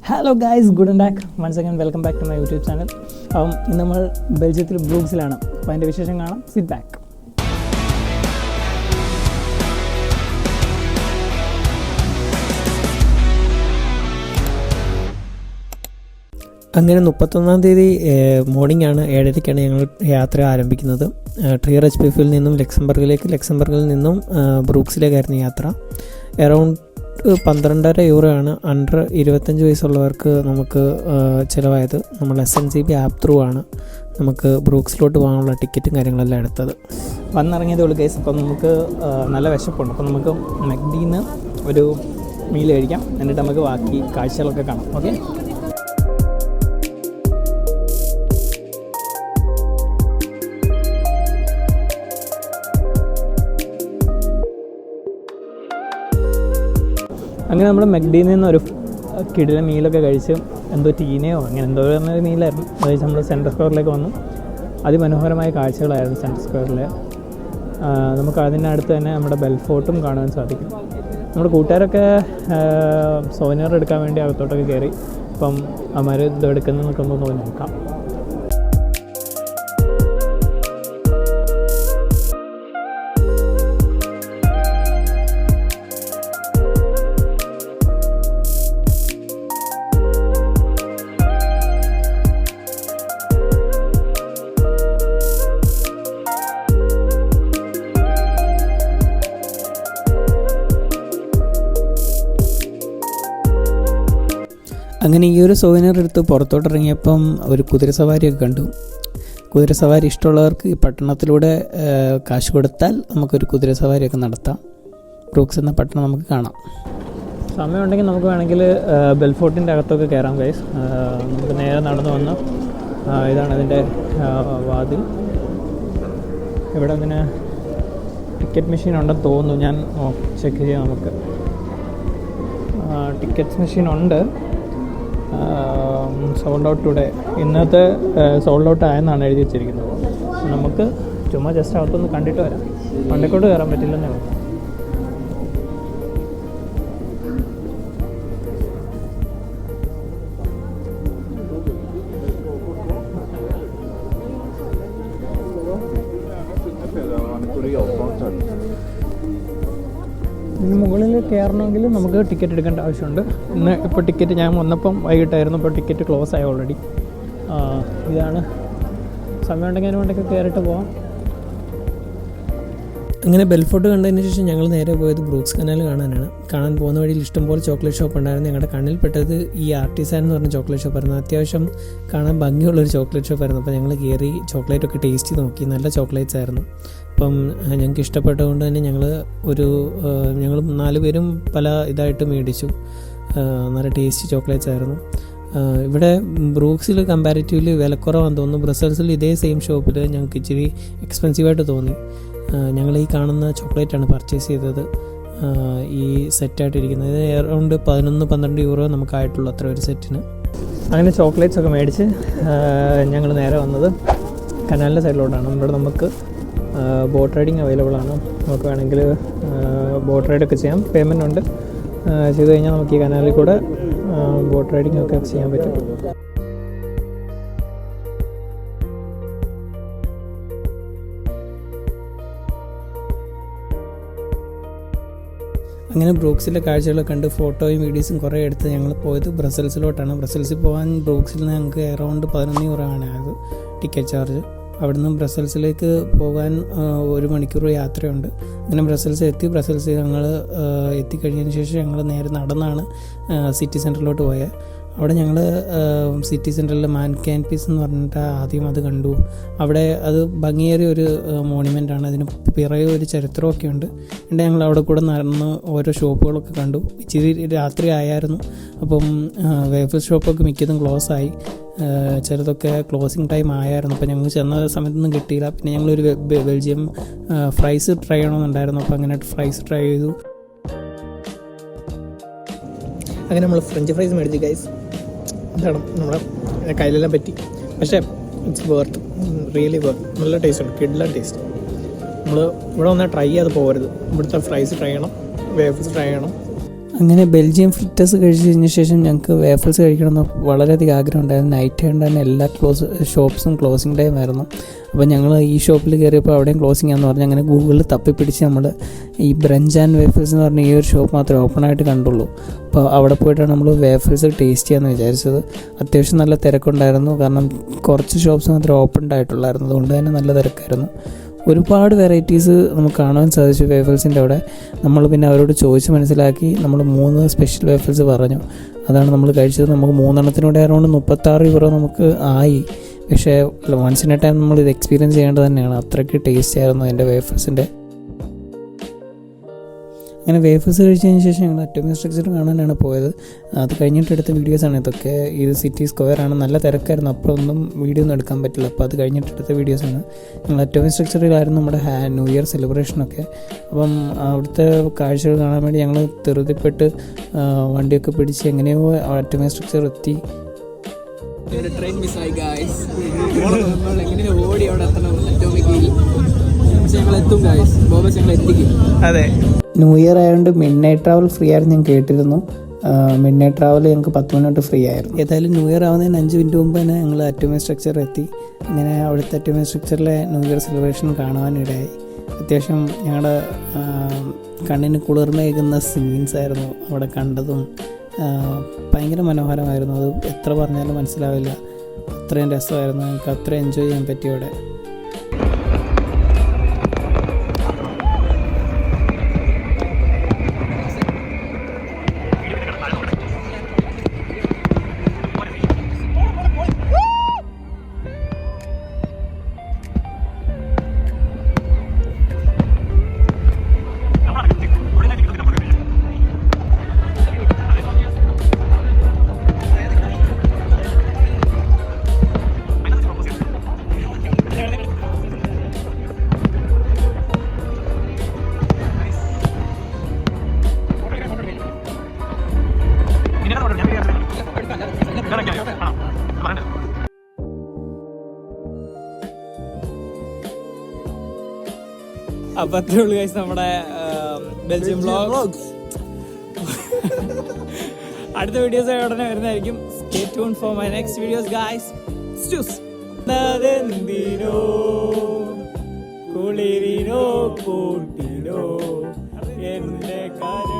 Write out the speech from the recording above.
Hello guys, good and back once again welcome back to my YouTube channel. ഇന്ന് നമ്മൾ ബെൽജിയത്തിൽ ബ്രൂക്സിലാണ്. അപ്പോൾ അതിൻ്റെ വിശേഷം കാണാം. Sit back. അങ്ങനെ 31-ാം തീയതി മോർണിംഗ് ആണ്, 7:30-ക്കാണ് ഞങ്ങൾ യാത്ര ആരംഭിക്കുന്നത്. ട്രിയർ HPFിൽ നിന്നും ലക്സംബർഗിൽ നിന്നും ബ്രൂക്സിലേക്കായിരുന്നു യാത്ര. അറൗണ്ട് 12.5 യൂറോയാണ് അണ്ടർ 25 വയസ്സുള്ളവർക്ക് നമുക്ക് ചിലവായത്. നമ്മൾ SNCB ആപ്പ് ത്രൂ ആണ് നമുക്ക് ബ്രൂക്സിലോട്ട് പോകാനുള്ള ടിക്കറ്റും കാര്യങ്ങളെല്ലാം എടുത്തത്. വന്നിറങ്ങിയതേ ഉള്ളൂ കേസ്. അപ്പം നമുക്ക് നല്ല വിശപ്പുണ്ട്. അപ്പം നമുക്ക് മെക്ഡിന്ന് ഒരു മീൽ കഴിക്കാം, എന്നിട്ട് നമുക്ക് ബാക്കി കാഴ്ചകളൊക്കെ കാണാം. ഓക്കെ. അങ്ങനെ നമ്മൾ മെക്ഡിയിൽ നിന്ന് ഒരു കിടിലൻ മീലൊക്കെ കഴിച്ച്, എന്തോ ടീനയോ അങ്ങനെ എന്തോ ഒരു മീലായിരുന്നു. അത് കഴിച്ച് നമ്മൾ സെൻട്രൽ സ്ക്വയറിലേക്ക് വന്നു. അതിമനോഹരമായ കാഴ്ചകളായിരുന്നു സെൻട്രൽ സ്ക്വയറിൽ. നമുക്ക് അതിനടുത്ത് തന്നെ നമ്മുടെ ബെൽഫോർട്ടും കാണാൻ സാധിക്കും. നമ്മുടെ കൂട്ടുകാരൊക്കെ സോവനിയർ എടുക്കാൻ വേണ്ടി അകത്തോട്ടൊക്കെ കയറി. അപ്പം അവന്മാർ ഇത് എടുക്കുന്നതെന്നൊക്കെ ഒന്ന് പോയി നോക്കാം. അങ്ങനെ ഈ ഒരു സോവനിയർ എടുത്ത് പുറത്തോട്ടിറങ്ങിയപ്പം ഒരു കുതിരസവാരിയൊക്കെ കണ്ടു. കുതിരസവാരി ഇഷ്ടമുള്ളവർക്ക് ഈ പട്ടണത്തിലൂടെ കാശ് കൊടുത്താൽ നമുക്കൊരു കുതിരസവാരിയൊക്കെ നടത്താം. ബ്രൂക്സ് എന്ന പട്ടണം നമുക്ക് കാണാം. സമയമുണ്ടെങ്കിൽ നമുക്ക് വേണമെങ്കിൽ ബെൽഫോർട്ടിൻ്റെ അകത്തൊക്കെ കയറാം ഗൈസ്. നമുക്ക് നേരെ നടന്നു വന്ന് ഇതാണ് അതിൻ്റെ വാതിൽ. ഇവിടെ അതിന് ടിക്കറ്റ് മെഷീൻ ഉണ്ടെന്ന് തോന്നുന്നു. ഞാൻ ചെക്ക് ചെയ്യാം. നമുക്ക് ടിക്കറ്റ്സ് മെഷീൻ ഉണ്ട്. സോൾഡ് ഔട്ട് ടുഡേ, ഇന്നത്തെ സോൾഡ് ഔട്ട് ആയെന്നാണ് എഴുതി വെച്ചിരിക്കുന്നത്. നമുക്ക് ചുമ്മാ ജസ്റ്റ് അകത്തൊന്ന് കണ്ടിട്ട് വരാം. പണ്ടേക്കോട്ട് കയറാൻ പറ്റില്ലെന്നേ ഉള്ളൂ. ഇതിന് മുകളിൽ കയറണമെങ്കിൽ നമുക്ക് ടിക്കറ്റ് എടുക്കേണ്ട ആവശ്യമുണ്ട്. ഇന്ന് ഇപ്പോൾ ടിക്കറ്റ് ഞാൻ വന്നപ്പം വൈകിട്ടായിരുന്നു. ഇപ്പോൾ ടിക്കറ്റ് ക്ലോസ് ആയി ഓൾറെഡി. ഇതാണ്. സമയമുണ്ടെങ്കിൽ അതിനുകൊണ്ടൊക്കെ കയറിയിട്ട് പോകാം. അങ്ങനെ ബെൽഫോർട്ട് കണ്ടതിന് ശേഷം ഞങ്ങൾ നേരെ പോയത് ബ്രൂക്സ് കനാൽ കാണാനാണ്. കാണാൻ പോകുന്ന വഴിയിൽ ഇഷ്ടംപോലെ ചോക്ലേറ്റ് ഷോപ്പ് ഉണ്ടായിരുന്നു. ഞങ്ങളുടെ കണ്ണിൽപ്പെട്ടത് ഈ ആർട്ടിസാൻ എന്ന് പറഞ്ഞ ചോക്ലേറ്റ് ഷോപ്പായിരുന്നു. അത്യാവശ്യം കാണാൻ ഭംഗിയുള്ളൊരു ചോക്ലേറ്റ് ഷോപ്പായിരുന്നു. അപ്പോൾ ഞങ്ങൾ കയറി ചോക്ലേറ്റൊക്കെ ടേസ്റ്റ് ചെയ്ത് നോക്കി. നല്ല ചോക്ലേറ്റ്സ് ആയിരുന്നു. അപ്പം ഞങ്ങൾക്ക് ഇഷ്ടപ്പെട്ടതുകൊണ്ട് തന്നെ ഞങ്ങൾ 4 പേരും പല ഇതായിട്ട് മേടിച്ചു. നല്ല ടേസ്റ്റി ചോക്ലേറ്റ്സ് ആയിരുന്നു. ഇവിടെ ബ്രൂക്സിൽ കമ്പാരിറ്റീവ്ലി വിലക്കുറവാണെന്ന് തോന്നുന്നു. ബ്രസൽസിൽ ഇതേ സെയിം ഷോപ്പിൽ ഞങ്ങൾക്ക് ഇച്ചിരി എക്സ്പെൻസീവായിട്ട് തോന്നി. ഞങ്ങൾ ഈ കാണുന്ന ചോക്ലേറ്റാണ് പർച്ചേസ് ചെയ്തത്. ഈ സെറ്റായിട്ടിരിക്കുന്നത് ഇത് അറൗണ്ട് 11-12 യൂറോ നമുക്കായിട്ടുള്ളൂ അത്ര ഒരു സെറ്റിന്. അങ്ങനെ ചോക്ലേറ്റ്സ് ഒക്കെ മേടിച്ച് ഞങ്ങൾ നേരെ വന്നത് കനാലിൻ്റെ സൈഡിലോട്ടാണ്. ഇവിടെ നമുക്ക് ബോട്ട് റൈഡിങ് അവൈലബിൾ ആണ്. നമുക്ക് വേണമെങ്കിൽ ബോട്ട് റൈഡൊക്കെ ചെയ്യാം. പേയ്മെൻ്റ് ഉണ്ട്. ചെയ്ത് കഴിഞ്ഞാൽ നമുക്ക് ഈ കനാലിൽ കൂടെ ബോട്ട് റൈഡിങ് ഒക്കെ ചെയ്യാൻ പറ്റും. അങ്ങനെ ബ്രൂക്സിലെ കാഴ്ചകളൊക്കെ കണ്ട് ഫോട്ടോയും വീഡിയോസും കുറേ എടുത്ത് ഞങ്ങൾ പോയത് ബ്രസൽസിലോട്ടാണ്. ബ്രസൽസിൽ പോകാൻ ബ്രൂക്സിൽ നിന്ന് ഞങ്ങൾക്ക് അറൗണ്ട് 11 യൂറോ ആണ് ആയത് ടിക്കറ്റ് ചാർജ്. അവിടുന്ന് ബ്രസൽസിലേക്ക് പോകാൻ 1 മണിക്കൂർ യാത്രയുണ്ട്. അങ്ങനെ ബ്രസൽസിൽ ഞങ്ങൾ എത്തിക്കഴിഞ്ഞതിന് ശേഷം ഞങ്ങൾ നേരെ നടന്നാണ് സിറ്റി സെൻറ്ററിലോട്ട് പോയത്. അവിടെ ഞങ്ങൾ സിറ്റി സെൻറ്ററിൽ മാൻകാൻ പീസ് എന്ന് പറഞ്ഞിട്ട് ആദ്യം അത് കണ്ടു. അവിടെ അത് ഭംഗിയേറിയ ഒരു മോണുമെൻ്റാണ്. അതിന് പിറകെ ഒരു ചരിത്രമൊക്കെ ഉണ്ട്. എന്നിട്ട് ഞങ്ങൾ അവിടെ കൂടെ നടന്ന് ഓരോ ഷോപ്പുകളൊക്കെ കണ്ടു. ഇച്ചിരി രാത്രി ആയായിരുന്നു. അപ്പം വേഫൽ ഷോപ്പൊക്കെ മിക്കതും ക്ലോസ് ആയി. ചിലതൊക്കെ ക്ലോസിങ് ടൈം ആയായിരുന്നു. അപ്പോൾ ഞങ്ങൾ ചെന്ന സമയത്തൊന്നും കിട്ടിയില്ല. പിന്നെ ഞങ്ങളൊരു ബെൽജിയം ഫ്രൈസ് ട്രൈ ചെയ്യണമെന്നുണ്ടായിരുന്നു. അപ്പോൾ അങ്ങനെ ഫ്രൈസ് ട്രൈ ചെയ്തു. അങ്ങനെ നമ്മൾ ഫ്രഞ്ച് ഫ്രൈസ് മേടിച്ചു ഗൈസ്. എന്താണ് നമ്മുടെ കയ്യിലെല്ലാം പറ്റി. പക്ഷേ ഇറ്റ്സ് വർത്ത്, റിയലി വർത്ത്. നല്ല ടേസ്റ്റ് ഉണ്ട്, കിഡിലൻ ടേസ്റ്റ്. നമ്മൾ ഇവിടെ വന്നാൽ ട്രൈ ചെയ്ത് പോകരുത്. ഇവിടുത്തെ ഫ്രൈസ് ട്രൈ ചെയ്യണം, വേഫ്സ് ട്രൈ ചെയ്യണം. അങ്ങനെ ബെൽജിയം ഫ്രിറ്റസ് കഴിച്ച് കഴിഞ്ഞ ശേഷം ഞങ്ങൾക്ക് വേഫൽസ് കഴിക്കണമെന്ന് വളരെയധികം ആഗ്രഹം ഉണ്ടായിരുന്നു. നൈറ്റ് ആയതുകൊണ്ട് തന്നെ എല്ലാ ഷോപ്സും ക്ലോസിങ് ടൈം ആയിരുന്നു. അപ്പോൾ ഞങ്ങൾ ഈ ഷോപ്പിൽ കയറിയപ്പോൾ അവിടെയും ക്ലോസിംഗ് ആണെന്ന് പറഞ്ഞ് അങ്ങനെ ഗൂഗിളിൽ തപ്പിപ്പിടിച്ച് നമ്മൾ ഈ ബ്രഞ്ച് ആൻഡ് വേഫൽസ് എന്ന് പറഞ്ഞ ഈ ഒരു ഷോപ്പ് മാത്രമേ ഓപ്പണായിട്ട് കണ്ടുള്ളൂ. അപ്പോൾ അവിടെ പോയിട്ടാണ് നമ്മൾ വേഫൽസ് ടേസ്റ്റ് ചെയ്യാമെന്ന് വിചാരിച്ചത്. അത്യാവശ്യം നല്ല തിരക്കുണ്ടായിരുന്നു, കാരണം കുറച്ച് ഷോപ്സ് മാത്രമേ ഓപ്പൺഡ് ആയിട്ടുള്ളായിരുന്നു. അതുകൊണ്ട് തന്നെ നല്ല തിരക്കായിരുന്നു. ഒരുപാട് വെറൈറ്റീസ് നമുക്ക് കാണാൻ സാധിച്ചു വേഫൽസിൻ്റെ അവിടെ. നമ്മൾ പിന്നെ അവരോട് ചോദിച്ച് മനസ്സിലാക്കി നമ്മൾ 3 സ്പെഷ്യൽ വേഫൽസ് പറഞ്ഞു. അതാണ് നമ്മൾ കഴിച്ചത്. നമുക്ക് 3 എണ്ണത്തിനൂടെ അറൗണ്ട് 36 യൂറോ നമുക്ക് ആയി. പക്ഷേ വൺസ് ഇൻ എ ടൈം നമ്മൾ ഇത് എക്സ്പീരിയൻസ് ചെയ്യേണ്ടത് തന്നെയാണ്. അത്രയ്ക്ക് ടേസ്റ്റ് ആയിരുന്നു അതിൻ്റെ വേഫൽസിൻ്റെ. അങ്ങനെ വേഫൽസ് കഴിച്ചതിന് ശേഷം ഞങ്ങൾ അറ്റോമിക് സ്ട്രക്ചർ കാണാനാണ് പോയത്. അത് കഴിഞ്ഞിട്ട് എടുത്ത വീഡിയോസാണ് ഇതൊക്കെ. ഇത് സിറ്റി സ്ക്വയറാണ്, നല്ല തിരക്കായിരുന്നു, അപ്പോൾ ഒന്നും വീഡിയോ ഒന്നും എടുക്കാൻ പറ്റില്ല. അപ്പോൾ അത് കഴിഞ്ഞിട്ട് എടുത്ത വീഡിയോസാണ്. ഞങ്ങൾ അറ്റോമിക് സ്ട്രക്ചറിലായിരുന്നു നമ്മുടെ ന്യൂ ഇയർ സെലിബ്രേഷനൊക്കെ. അപ്പം അവിടുത്തെ കാഴ്ചകൾ കാണാൻ വേണ്ടി ഞങ്ങൾ ധൃതിപ്പെട്ട് വണ്ടിയൊക്കെ പിടിച്ച് എങ്ങനെയോ അറ്റോമിക് സ്ട്രക്ചർ എത്തി. ട്രെയിൻ മിസ്സായി ഗായ്സ്. എങ്ങനെ ഓടി അവിടെ എത്തണം അറ്റോമിക്കിൽ. പക്ഷെ ഞങ്ങൾ എത്തും ഗായ്സ്. ബോബസ് ഞങ്ങൾ എത്തിക്കും. അതെ, ന്യൂ ഇയർ ആയതുകൊണ്ട് മിഡ് നൈറ്റ് ട്രാവൽ ഫ്രീ ആയിരുന്നു ഞാൻ കേട്ടിരുന്നു. മിഡ് നൈറ്റ് ട്രാവൽ ഞങ്ങൾക്ക് 10 മണി തൊട്ട് ഫ്രീ ആയിരുന്നു. ഏതായാലും ന്യൂ ഇയർ ആവുന്നതിന് 5 മിനിറ്റ് മുമ്പ് തന്നെ ഞങ്ങൾ അറ്റോമിക് സ്ട്രക്ചർ എത്തി. അങ്ങനെ അവിടുത്തെ അറ്റോമിക് സ്ട്രക്ചറിലെ ന്യൂ ഇയർ സെലിബ്രേഷൻ കാണുവാനിടയായി. അത്യാവശ്യം ഞങ്ങളുടെ കണ്ണിന് കുളിർമയേകുന്ന സീൻസ് ആയിരുന്നു അവിടെ കണ്ടതും. ഭയങ്കര മനോഹരമായിരുന്നു. അത് എത്ര പറഞ്ഞാലും മനസ്സിലാവില്ല, അത്രയും രസമായിരുന്നു. ഞങ്ങൾക്ക് അത്ര എൻജോയ് ചെയ്യാൻ പറ്റി അവിടെ. അപ്പൊ അത്രേ ഉള്ളൂ ഗൈസ് നമ്മുടെ ബെൽജിയം വ്ലോഗ്. അടുത്ത വീഡിയോസ് ഉടനെ വരുന്നതായിരിക്കും. Stay tune for my next videos guys. എന്തിനോ കുളിരിനോ കൂട്ടിനോ എന്റെ കാര്യം